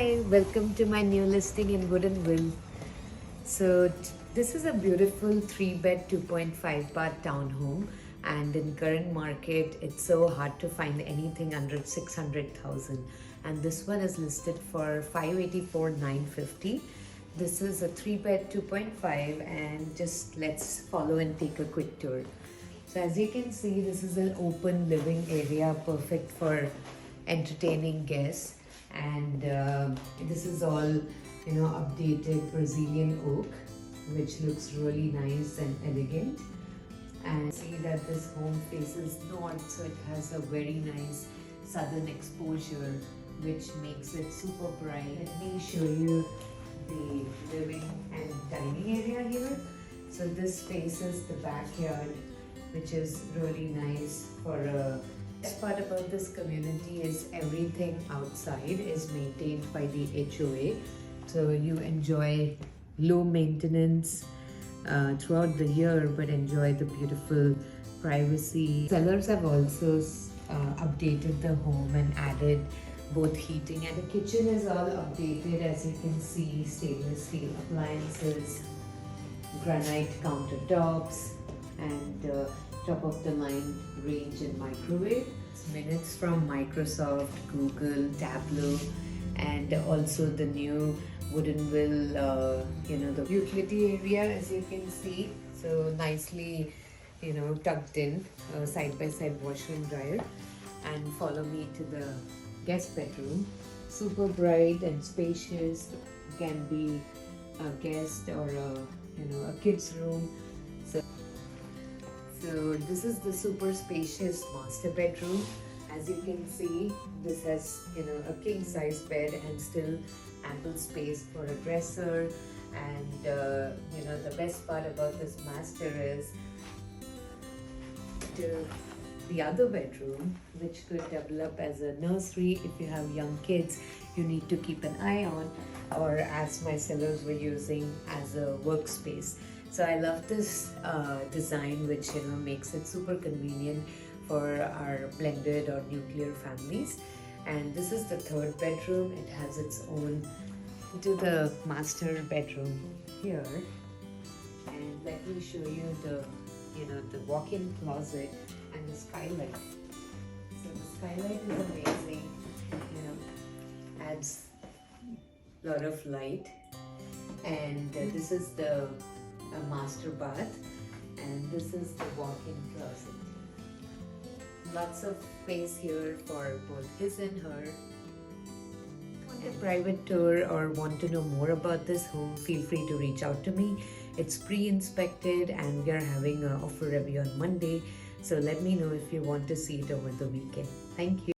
Hi, welcome to my new listing in Woodinville. So this is a beautiful 3-bed 2.5 bath townhome, and in current market it's so hard to find anything under 600,000, and this one is listed for 584,950. This is a 3-bed 2.5, and just let's follow and take a quick tour. So as you can see, this is an open living area, perfect for entertaining guests. And this is all updated Brazilian oak, which looks really nice and elegant. And see that this home faces north, so it has a very nice southern exposure, which makes it super bright. Let me show you the living and dining area here. So this faces the backyard, which is really nice for a best part about this community is everything outside is maintained by the HOA, so you enjoy low maintenance throughout the year, but enjoy the beautiful privacy. Sellers have also updated the home and added both heating, and the kitchen is all updated. As you can see, stainless steel appliances, granite countertops, and top of the line range and microwave. It's minutes from Microsoft, Google, Tableau, and also the new Woodinville, the utility area, as you can see. So nicely, tucked in, side by side washer and dryer. And follow me to the guest bedroom. Super bright and spacious. Can be a guest or a kid's room. So this is the super spacious master bedroom. As you can see, this has a king size bed and still ample space for a dresser. And the best part about this master is the other bedroom, which could develop as a nursery if you have young kids you need to keep an eye on, or as my sellers were using as a workspace. So I love this design, which makes it super convenient for our blended or nuclear families. And this is the third bedroom. It has its own to the master bedroom here. And let me show you the the walk-in closet and the skylight. So the skylight is amazing. Adds a lot of light. And this is the master bath, and this is the walk-in closet. Lots of space here for both his and her. Want a private tour or want to know more about this home, feel free to reach out to me. It's pre-inspected and we are having an offer review on Monday, so let me know if you want to see it over the weekend. Thank you.